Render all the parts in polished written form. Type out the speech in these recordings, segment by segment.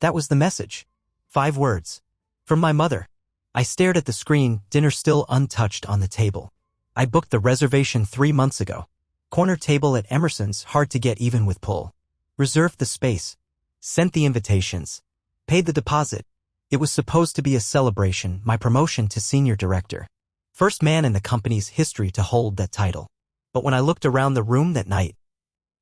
That was the message. 5 words. From my mother. I stared at the screen, dinner still untouched on the table. I booked the reservation 3 months ago. Corner table at Emerson's, hard to get even with pull. Reserved the space. Sent the invitations. Paid the deposit. It was supposed to be a celebration, my promotion to senior director. First man in the company's history to hold that title. But when I looked around the room that night,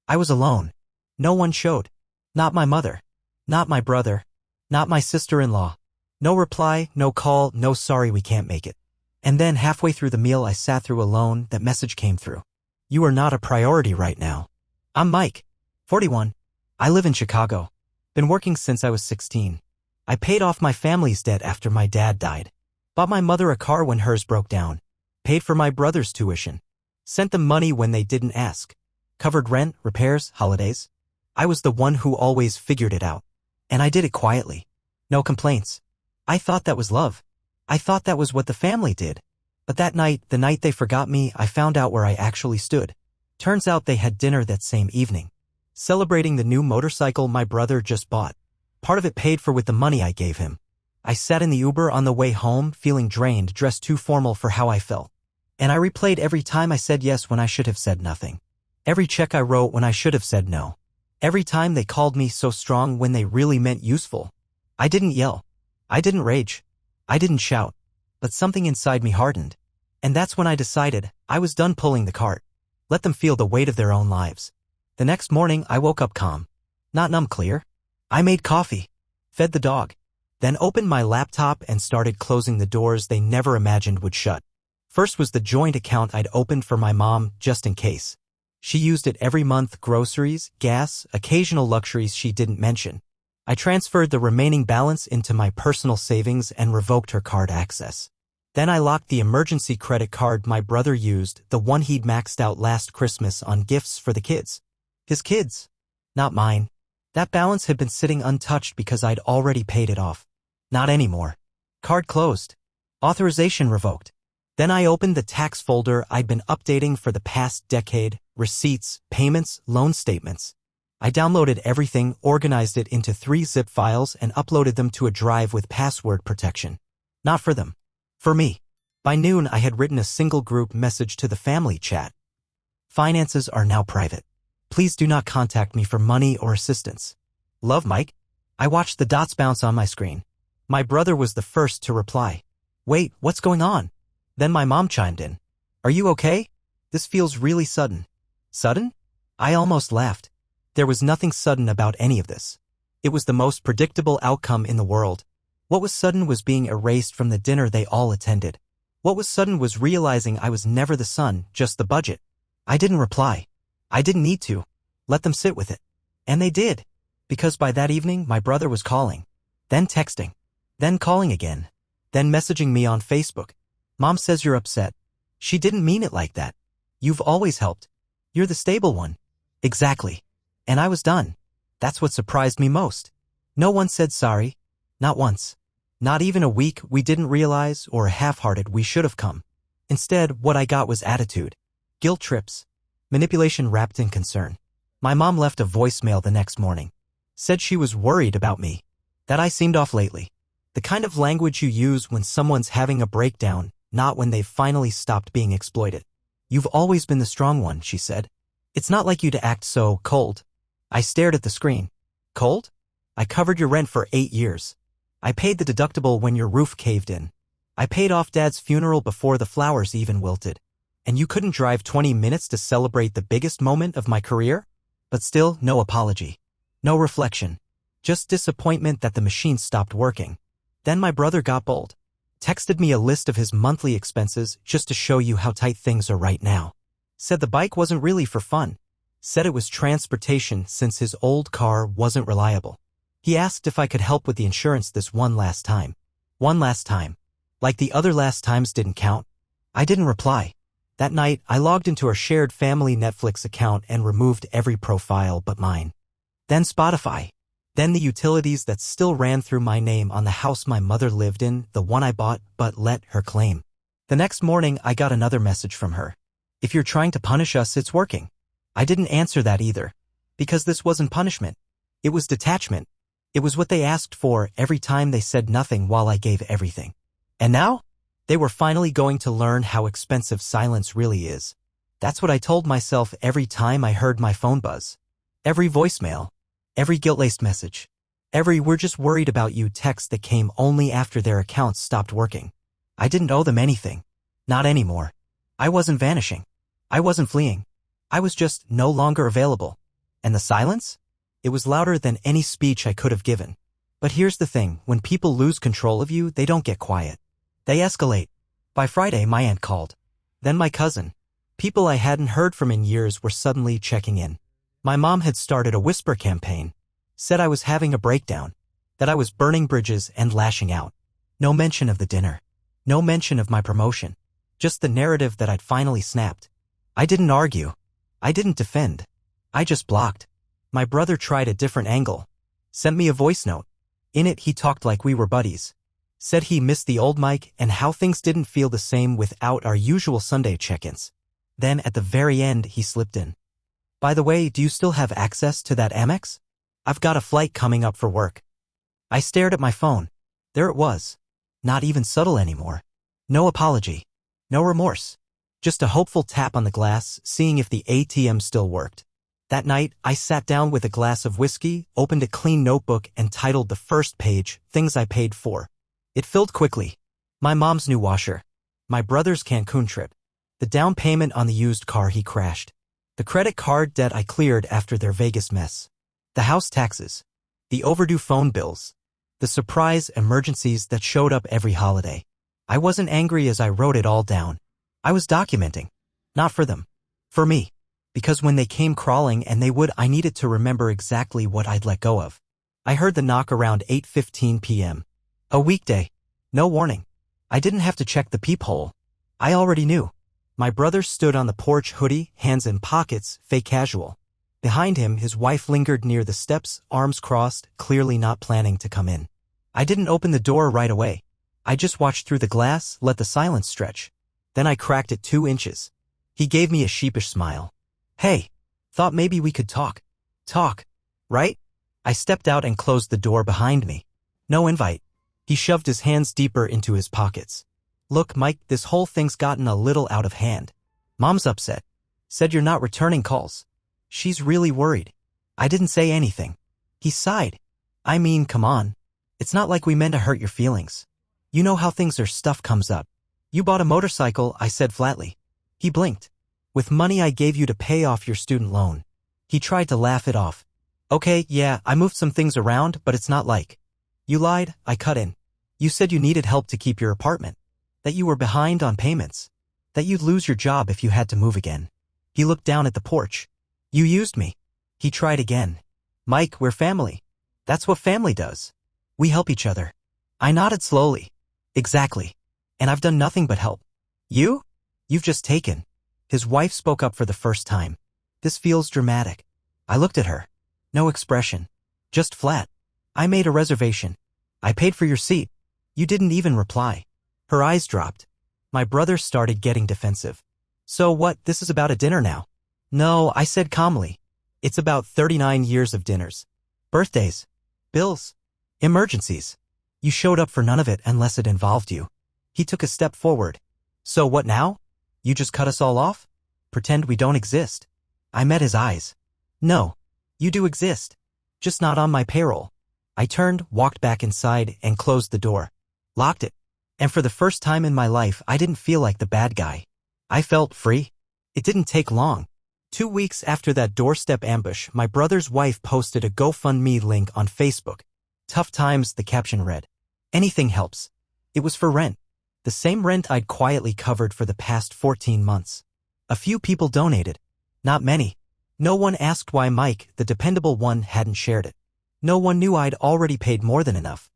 I was alone. No one showed. Not my mother. Not my brother. Not my sister-in-law. No reply, no call, no sorry we can't make it. And then halfway through the meal I sat through alone, that message came through. You are not a priority right now. I'm Mike. 41. I live in Chicago. Been working since I was 16. I paid off my family's debt after my dad died. Bought my mother a car when hers broke down. Paid for my brother's tuition. Sent them money when they didn't ask. Covered rent, repairs, holidays. I was the one who always figured it out. And I did it quietly. No complaints. I thought that was love. I thought that was what the family did. But that night, the night they forgot me, I found out where I actually stood. Turns out they had dinner that same evening. Celebrating the new motorcycle my brother just bought. Part of it paid for with the money I gave him. I sat in the Uber on the way home, feeling drained, dressed too formal for how I felt. And I replayed every time I said yes when I should have said nothing. Every check I wrote when I should have said no. Every time they called me so strong when they really meant useful. I didn't yell. I didn't rage. I didn't shout. But something inside me hardened. And that's when I decided I was done pulling the cart. Let them feel the weight of their own lives. The next morning I woke up calm. Not numb, clear. I made coffee. Fed the dog. Then opened my laptop and started closing the doors they never imagined would shut. First was the joint account I'd opened for my mom, just in case. She used it every month, groceries, gas, occasional luxuries she didn't mention. I transferred the remaining balance into my personal savings and revoked her card access. Then I locked the emergency credit card my brother used, the one he'd maxed out last Christmas on gifts for the kids. His kids. Not mine. That balance had been sitting untouched because I'd already paid it off. Not anymore. Card closed. Authorization revoked. Then I opened the tax folder I'd been updating for the past decade, receipts, payments, loan statements. I downloaded everything, organized it into 3 zip files and uploaded them to a drive with password protection. Not for them. For me. By noon I had written a single group message to the family chat. Finances are now private. Please do not contact me for money or assistance. Love, Mike. I watched the dots bounce on my screen. My brother was the first to reply. Wait, what's going on? Then my mom chimed in. Are you okay? This feels really sudden. Sudden? I almost laughed. There was nothing sudden about any of this. It was the most predictable outcome in the world. What was sudden was being erased from the dinner they all attended. What was sudden was realizing I was never the son, just the budget. I didn't reply. I didn't need to. Let them sit with it. And they did. Because by that evening, my brother was calling. Then texting. Then calling again. Then messaging me on Facebook. Mom says you're upset. She didn't mean it like that. You've always helped. You're the stable one. Exactly. And I was done. That's what surprised me most. No one said sorry. Not once. Not even a week we didn't realize or a half-hearted we should have come. Instead, what I got was attitude. Guilt trips. Manipulation wrapped in concern. My mom left a voicemail the next morning. Said she was worried about me. That I seemed off lately. The kind of language you use when someone's having a breakdown, not when they've finally stopped being exploited. You've always been the strong one, she said. It's not like you to act so cold. I stared at the screen. Cold? I covered your rent for 8 years. I paid the deductible when your roof caved in. I paid off Dad's funeral before the flowers even wilted. And you couldn't drive 20 minutes to celebrate the biggest moment of my career? But still, no apology. No reflection. Just disappointment that the machine stopped working. Then my brother got bold. Texted me a list of his monthly expenses just to show you how tight things are right now. Said the bike wasn't really for fun. Said it was transportation since his old car wasn't reliable. He asked if I could help with the insurance this one last time. One last time. Like the other last times didn't count. I didn't reply. That night, I logged into our shared family Netflix account and removed every profile but mine. Then Spotify. Then the utilities that still ran through my name on the house my mother lived in, the one I bought but let her claim. The next morning, I got another message from her. If you're trying to punish us, it's working. I didn't answer that either. Because this wasn't punishment. It was detachment. It was what they asked for every time they said nothing while I gave everything. And now? They were finally going to learn how expensive silence really is. That's what I told myself every time I heard my phone buzz. Every voicemail. Every guilt-laced message. Every "we're just worried about you" text that came only after their accounts stopped working. I didn't owe them anything. Not anymore. I wasn't vanishing. I wasn't fleeing. I was just no longer available. And the silence? It was louder than any speech I could have given. But here's the thing, when people lose control of you, they don't get quiet. They escalate. By Friday, my aunt called. Then my cousin. People I hadn't heard from in years were suddenly checking in. My mom had started a whisper campaign. Said I was having a breakdown. That I was burning bridges and lashing out. No mention of the dinner. No mention of my promotion. Just the narrative that I'd finally snapped. I didn't argue. I didn't defend. I just blocked. My brother tried a different angle. Sent me a voice note. In it he talked like we were buddies. Said he missed the old Mike and how things didn't feel the same without our usual Sunday check-ins. Then at the very end he slipped in. By the way, do you still have access to that Amex? I've got a flight coming up for work. I stared at my phone. There it was. Not even subtle anymore. No apology. No remorse. Just a hopeful tap on the glass, seeing if the ATM still worked. That night, I sat down with a glass of whiskey, opened a clean notebook, and titled the first page, "Things I Paid For." It filled quickly. My mom's new washer. My brother's Cancun trip. The down payment on the used car he crashed. The credit card debt I cleared after their Vegas mess. The house taxes. The overdue phone bills. The surprise emergencies that showed up every holiday. I wasn't angry as I wrote it all down. I was documenting. Not for them. For me. Because when they came crawling, and they would, I needed to remember exactly what I'd let go of. I heard the knock around 8:15 p.m. A weekday. No warning. I didn't have to check the peephole. I already knew. My brother stood on the porch, hoodie, hands in pockets, fake casual. Behind him, his wife lingered near the steps, arms crossed, clearly not planning to come in. I didn't open the door right away. I just watched through the glass, let the silence stretch. Then I cracked it 2 inches. He gave me a sheepish smile. Hey, thought maybe we could talk. Talk, right? I stepped out and closed the door behind me. No invite. He shoved his hands deeper into his pockets. Look, Mike, this whole thing's gotten a little out of hand. Mom's upset. Said you're not returning calls. She's really worried. I didn't say anything. He sighed. I mean, come on. It's not like we meant to hurt your feelings. You know how things are, stuff comes up. You bought a motorcycle, I said flatly. He blinked. With money I gave you to pay off your student loan. He tried to laugh it off. Okay, yeah, I moved some things around, but it's not like. You lied, I cut in. You said you needed help to keep your apartment. That you were behind on payments. That you'd lose your job if you had to move again. He looked down at the porch. You used me. He tried again. Mike, we're family. That's what family does. We help each other. I nodded slowly. Exactly. And I've done nothing but help. You? You've just taken. His wife spoke up for the first time. This feels dramatic. I looked at her. No expression. Just flat. I made a reservation. I paid for your seat. You didn't even reply. Her eyes dropped. My brother started getting defensive. So what, this is about a dinner now? No, I said calmly. It's about 39 years of dinners. Birthdays. Bills. Emergencies. You showed up for none of it unless it involved you. He took a step forward. So what now? You just cut us all off? Pretend we don't exist? I met his eyes. No. You do exist. Just not on my payroll. I turned, walked back inside, and closed the door. Locked it. And for the first time in my life, I didn't feel like the bad guy. I felt free. It didn't take long. 2 weeks after that doorstep ambush, my brother's wife posted a GoFundMe link on Facebook. Tough times, the caption read. Anything helps. It was for rent. The same rent I'd quietly covered for the past 14 months. A few people donated. Not many. No one asked why Mike, the dependable one, hadn't shared it. No one knew I'd already paid more than enough.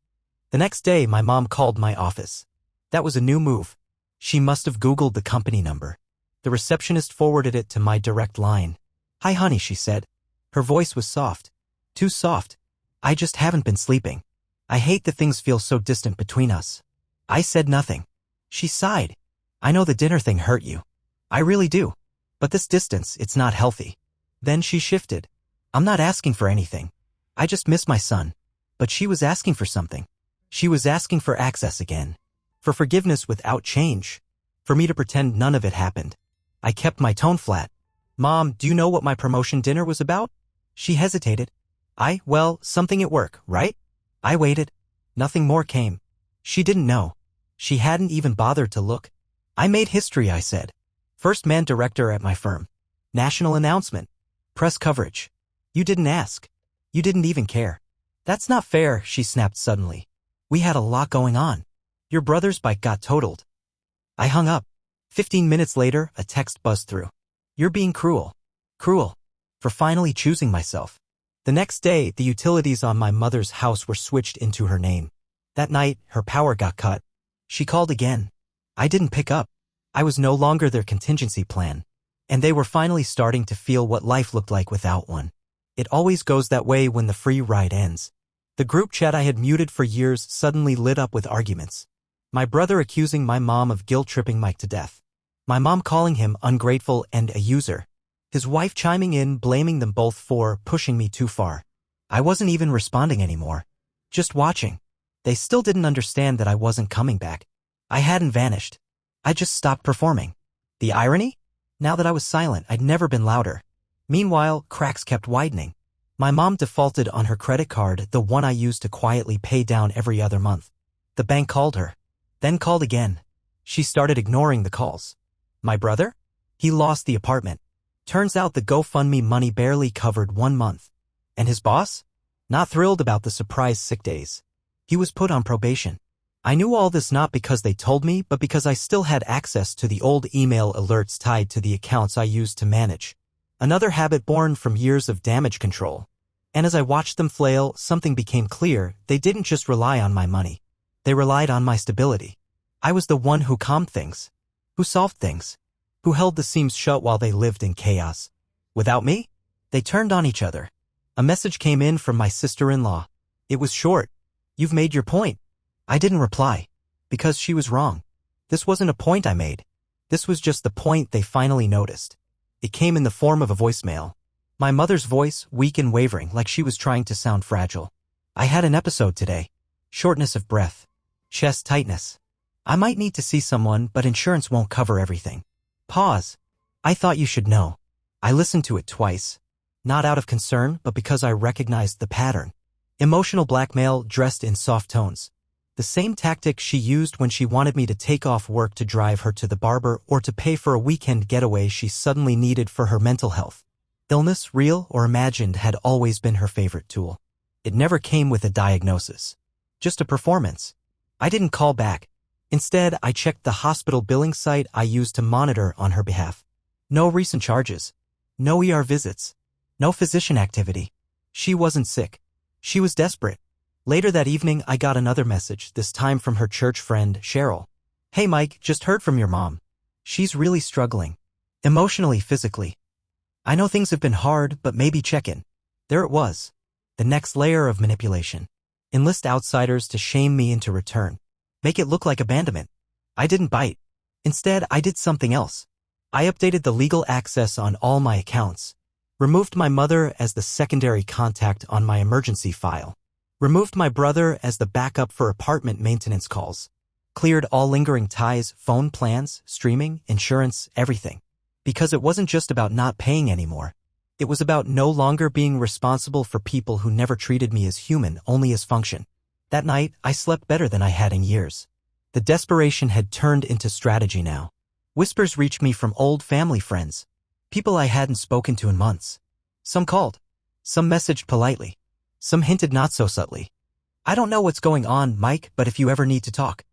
The next day, my mom called my office. That was a new move. She must have Googled the company number. The receptionist forwarded it to my direct line. Hi, honey, she said. Her voice was soft. Too soft. I just haven't been sleeping. I hate that things feel so distant between us. I said nothing. She sighed. I know the dinner thing hurt you. I really do. But this distance, it's not healthy. Then she shifted. I'm not asking for anything. I just miss my son. But she was asking for something. She was asking for access again. For forgiveness without change. For me to pretend none of it happened. I kept my tone flat. Mom, do you know what my promotion dinner was about? She hesitated. Well, something at work, right? I waited. Nothing more came. She didn't know. She hadn't even bothered to look. I made history, I said. First man director at my firm. National announcement. Press coverage. You didn't ask. You didn't even care. That's not fair, she snapped suddenly. We had a lot going on. Your brother's bike got totaled. I hung up. 15 minutes later, a text buzzed through. You're being cruel. Cruel. For finally choosing myself. The next day, the utilities on my mother's house were switched into her name. That night, her power got cut. She called again. I didn't pick up. I was no longer their contingency plan. And they were finally starting to feel what life looked like without one. It always goes that way when the free ride ends. The group chat I had muted for years suddenly lit up with arguments. My brother accusing my mom of guilt-tripping Mike to death. My mom calling him ungrateful and a user. His wife chiming in, blaming them both for pushing me too far. I wasn't even responding anymore. Just watching. They still didn't understand that I wasn't coming back. I hadn't vanished. I just stopped performing. The irony? Now that I was silent, I'd never been louder. Meanwhile, cracks kept widening. My mom defaulted on her credit card, the one I used to quietly pay down every other month. The bank called her. Then called again. She started ignoring the calls. My brother? He lost the apartment. Turns out the GoFundMe money barely covered 1 month. And his boss? Not thrilled about the surprise sick days. He was put on probation. I knew all this not because they told me, but because I still had access to the old email alerts tied to the accounts I used to manage. Another habit born from years of damage control. And as I watched them flail, something became clear. They didn't just rely on my money. They relied on my stability. I was the one who calmed things. Who solved things. Who held the seams shut while they lived in chaos. Without me, they turned on each other. A message came in from my sister-in-law. It was short. You've made your point. I didn't reply. Because she was wrong. This wasn't a point I made. This was just the point they finally noticed. It came in the form of a voicemail. My mother's voice, weak and wavering, like she was trying to sound fragile. I had an episode today. Shortness of breath. Chest tightness. I might need to see someone, but insurance won't cover everything. Pause. I thought you should know. I listened to it twice. Not out of concern, but because I recognized the pattern. Emotional blackmail dressed in soft tones. The same tactic she used when she wanted me to take off work to drive her to the barber or to pay for a weekend getaway she suddenly needed for her mental health. Illness, real or imagined, had always been her favorite tool. It never came with a diagnosis. Just a performance. I didn't call back. Instead, I checked the hospital billing site I used to monitor on her behalf. No recent charges. No ER visits. No physician activity. She wasn't sick. She was desperate. Later that evening, I got another message, this time from her church friend, Cheryl. Hey Mike, just heard from your mom. She's really struggling. Emotionally, physically. I know things have been hard, but maybe check in. There it was. The next layer of manipulation. Enlist outsiders to shame me into return. Make it look like abandonment. I didn't bite. Instead, I did something else. I updated the legal access on all my accounts. Removed my mother as the secondary contact on my emergency file. Removed my brother as the backup for apartment maintenance calls. Cleared all lingering ties, phone plans, streaming, insurance, everything. Because it wasn't just about not paying anymore. It was about no longer being responsible for people who never treated me as human, only as function. That night, I slept better than I had in years. The desperation had turned into strategy now. Whispers reached me from old family friends. People I hadn't spoken to in months. Some called. Some messaged politely. Some hinted not so subtly. I don't know what's going on, Mike, but if you ever need to talk.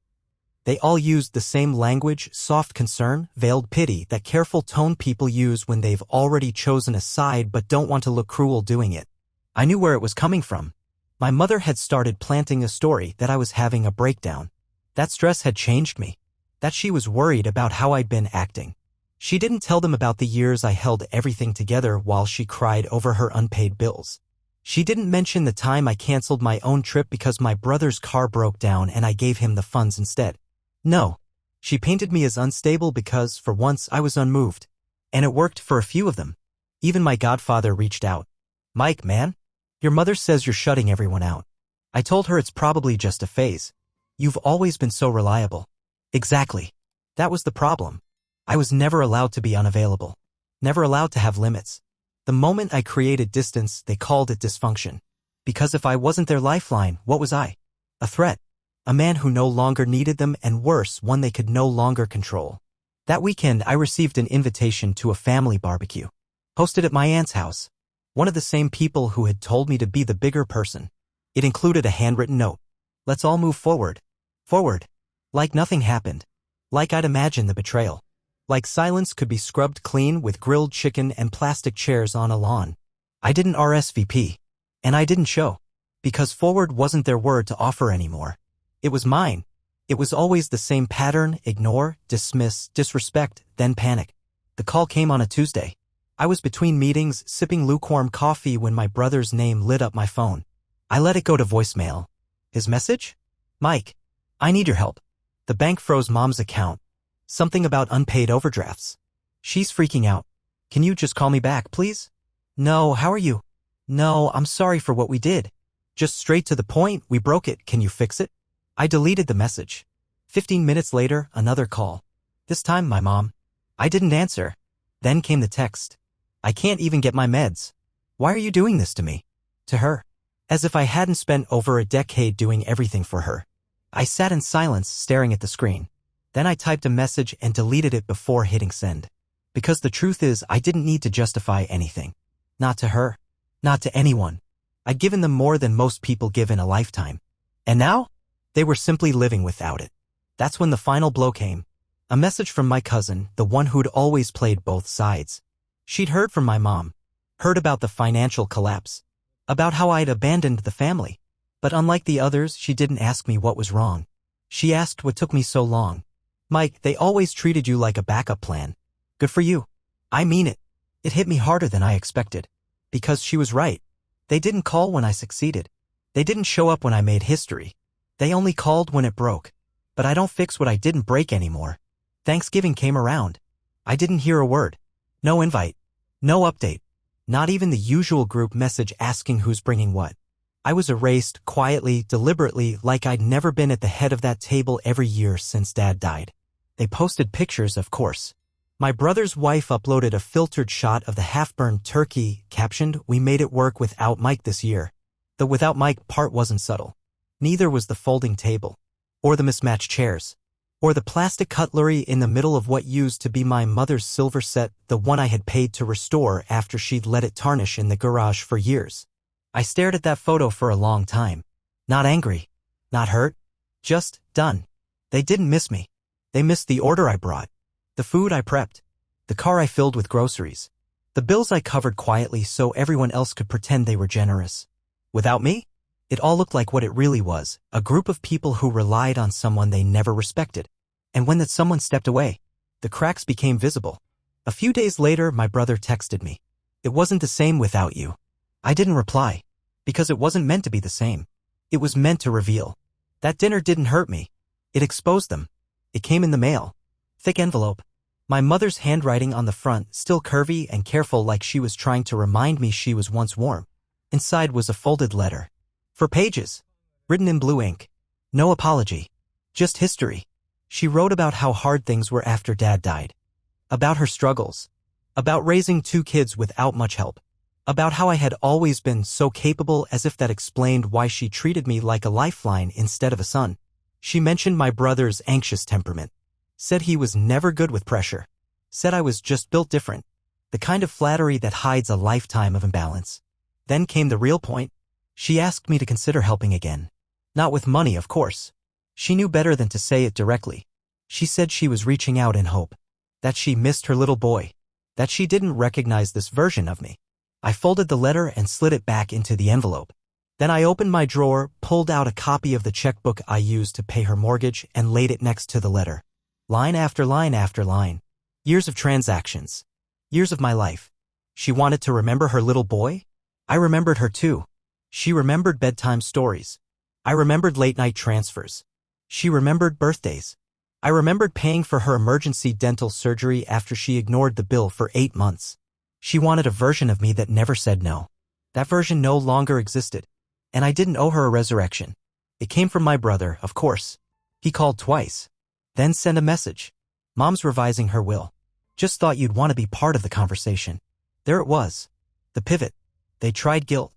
They all used the same language, soft concern, veiled pity, that careful tone people use when they've already chosen a side but don't want to look cruel doing it. I knew where it was coming from. My mother had started planting a story that I was having a breakdown. That stress had changed me. That she was worried about how I'd been acting. She didn't tell them about the years I held everything together while she cried over her unpaid bills. She didn't mention the time I canceled my own trip because my brother's car broke down and I gave him the funds instead. No. She painted me as unstable because, for once, I was unmoved. And it worked for a few of them. Even my godfather reached out. Mike, man. Your mother says you're shutting everyone out. I told her it's probably just a phase. You've always been so reliable. Exactly. That was the problem. I was never allowed to be unavailable. Never allowed to have limits. The moment I created distance, they called it dysfunction. Because if I wasn't their lifeline, what was I? A threat. A man who no longer needed them, and worse, one they could no longer control. That weekend, I received an invitation to a family barbecue. Hosted at my aunt's house. One of the same people who had told me to be the bigger person. It included a handwritten note. Let's all move forward. Forward. Like nothing happened. Like I'd imagined the betrayal. Like silence could be scrubbed clean with grilled chicken and plastic chairs on a lawn. I didn't RSVP. And I didn't show. Because forward wasn't their word to offer anymore. It was mine. It was always the same pattern: ignore, dismiss, disrespect, then panic. The call came on a Tuesday. I was between meetings, sipping lukewarm coffee when my brother's name lit up my phone. I let it go to voicemail. His message? Mike, I need your help. The bank froze Mom's account. Something about unpaid overdrafts. She's freaking out. Can you just call me back, please? No, how are you? No, I'm sorry for what we did. Just straight to the point, we broke it, can you fix it? I deleted the message. 15 minutes later, another call. This time, my mom. I didn't answer. Then came the text. I can't even get my meds. Why are you doing this to me? To her. As if I hadn't spent over a decade doing everything for her. I sat in silence, staring at the screen. Then I typed a message and deleted it before hitting send. Because the truth is, I didn't need to justify anything. Not to her. Not to anyone. I'd given them more than most people give in a lifetime. And now? They were simply living without it. That's when the final blow came. A message from my cousin, the one who'd always played both sides. She'd heard from my mom. Heard about the financial collapse. About how I'd abandoned the family. But unlike the others, she didn't ask me what was wrong. She asked what took me so long. Mike, they always treated you like a backup plan. Good for you. I mean it. It hit me harder than I expected. Because she was right. They didn't call when I succeeded. They didn't show up when I made history. They only called when it broke. But I don't fix what I didn't break anymore. Thanksgiving came around. I didn't hear a word. No invite. No update. Not even the usual group message asking who's bringing what. I was erased, quietly, deliberately, like I'd never been at the head of that table every year since Dad died. They posted pictures, of course. My brother's wife uploaded a filtered shot of the half-burned turkey, captioned, "We made it work without Mike this year." The without Mike part wasn't subtle. Neither was the folding table, or the mismatched chairs, or the plastic cutlery in the middle of what used to be my mother's silver set, the one I had paid to restore after she'd let it tarnish in the garage for years. I stared at that photo for a long time. Not angry. Not hurt. Just done. They didn't miss me. They missed the order I brought. The food I prepped. The car I filled with groceries. The bills I covered quietly so everyone else could pretend they were generous. Without me? It all looked like what it really was, a group of people who relied on someone they never respected. And when that someone stepped away, the cracks became visible. A few days later, my brother texted me. It wasn't the same without you. I didn't reply. Because it wasn't meant to be the same. It was meant to reveal. That dinner didn't hurt me. It exposed them. It came in the mail. Thick envelope. My mother's handwriting on the front, still curvy and careful like she was trying to remind me she was once warm. Inside was a folded letter. For pages. Written in blue ink. No apology. Just history. She wrote about how hard things were after Dad died. About her struggles. About raising 2 kids without much help. About how I had always been so capable, as if that explained why she treated me like a lifeline instead of a son. She mentioned my brother's anxious temperament. Said he was never good with pressure. Said I was just built different. The kind of flattery that hides a lifetime of imbalance. Then came the real point. She asked me to consider helping again. Not with money, of course. She knew better than to say it directly. She said she was reaching out in hope. That she missed her little boy. That she didn't recognize this version of me. I folded the letter and slid it back into the envelope. Then I opened my drawer, pulled out a copy of the checkbook I used to pay her mortgage, and laid it next to the letter. Line after line after line. Years of transactions. Years of my life. She wanted to remember her little boy? I remembered her too. She remembered bedtime stories. I remembered late-night transfers. She remembered birthdays. I remembered paying for her emergency dental surgery after she ignored the bill for 8 months. She wanted a version of me that never said no. That version no longer existed. And I didn't owe her a resurrection. It came from my brother, of course. He called twice. Then sent a message. Mom's revising her will. Just thought you'd want to be part of the conversation. There it was. The pivot. They tried guilt.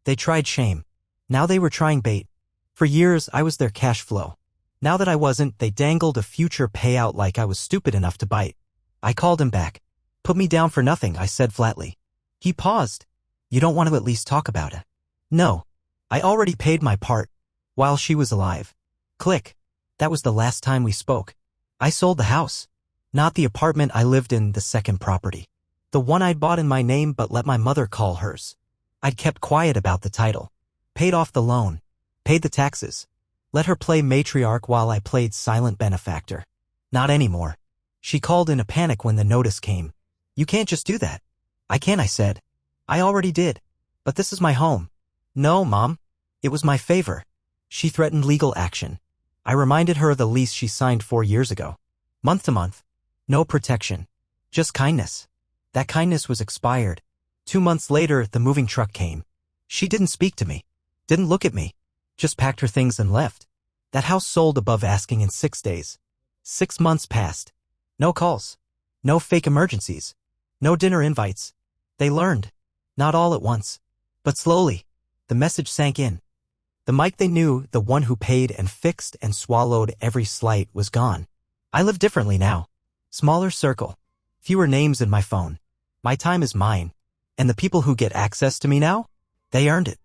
They tried shame. Now they were trying bait. For years, I was their cash flow. Now that I wasn't, they dangled a future payout like I was stupid enough to bite. I called him back. Put me down for nothing, I said flatly. He paused. You don't want to at least talk about it? No. I already paid my part. While she was alive. Click. That was the last time we spoke. I sold the house. Not the apartment I lived in, the second property. The one I'd bought in my name but let my mother call hers. I'd kept quiet about the title. Paid off the loan. Paid the taxes. Let her play matriarch while I played silent benefactor. Not anymore. She called in a panic when the notice came. You can't just do that. I can, I said. I already did. But this is my home. No, Mom. It was my favor. She threatened legal action. I reminded her of the lease she signed 4 years ago. Month to month. No protection. Just kindness. That kindness was expired. 2 months later, the moving truck came. She didn't speak to me. Didn't look at me. Just packed her things and left. That house sold above asking in 6 days. 6 months passed. No calls. No fake emergencies. No dinner invites. They learned. Not all at once. But slowly. The message sank in. The Mike they knew, the one who paid and fixed and swallowed every slight, was gone. I live differently now. Smaller circle. Fewer names in my phone. My time is mine. And the people who get access to me now? They earned it.